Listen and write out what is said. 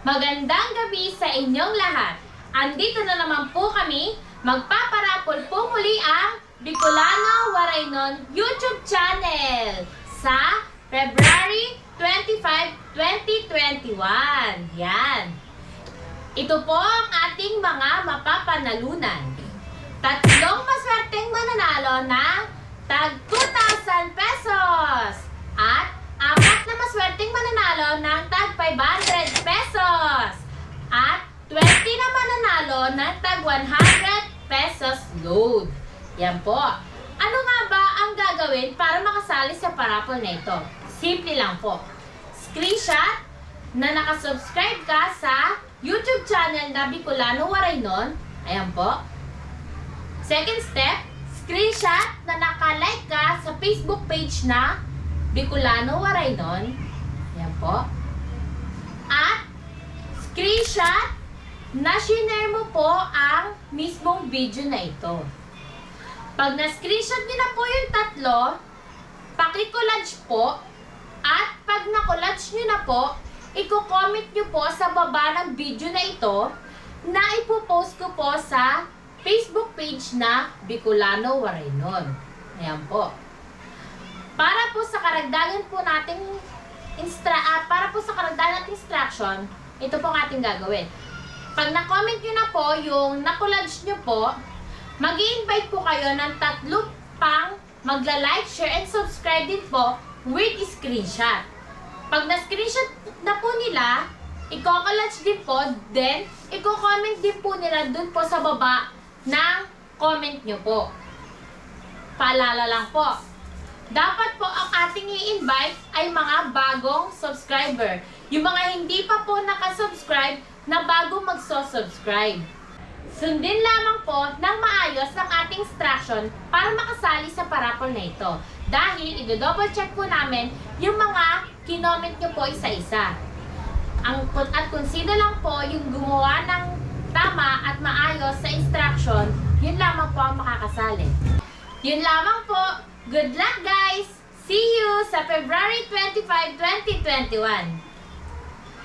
Magandang gabi sa inyong lahat. Andito na naman po kami, magpaparapol po muli ang Bicolano Waraynon YouTube channel sa February 25, 2021. Yan. Ito po ang ating mga mapapanalunan. Tatlong maswerteng mananalo ng tag 2,000 pesos. At apat na maswerteng mananalo ng tag 500 pesos. At 20 na mananalo ng tag 100 pesos load. Yan po. Ano nga ba ang gagawin para makasali sa parapol na ito? Simple lang po. Screenshot na nakasubscribe ka sa YouTube channel na Bicolano Waraynon. Ayan po. Second step, screenshot na nakalike ka sa Facebook page na Bicolano Waraynon. Ayan po. At screenshot na shinare mo po ang mismong video na ito. Pag na-screenshot nyo na po yung tatlo, paki-collage po. At pag na-collage nyo na po, i-comment nyo po sa baba ng video na ito na ipopost ko po sa Facebook page na Bicolano Waraynon. Ayan po. Para po sa karagdagan po nating instruction, ito po ang ating gagawin. Pag na-comment nyo na po yung na-collage nyo po, mag-i-invite po kayo ng tatlo pang magla-like, share, and subscribe din po with screenshot. Pag na-screenshot na po nila, i-collage din po, then i-comment din po nila dun po sa baba ng comment nyo po. Paalala lang po, dapat po ang ating i-invite ay mga bagong subscriber. Yung mga hindi pa po nakasubscribe na bago magso-subscribe. Sundin lamang po ng maayos ang ating instruction para makasali sa parapol na ito. Dahil i-double check po namin yung mga kinoment nyo po isa-isa. At kung sino lang po yung gumawa ng tama at maayos sa instruction, yun lamang po ang makakasali. Yun lamang po. Good luck guys! See you sa February 25, 2021.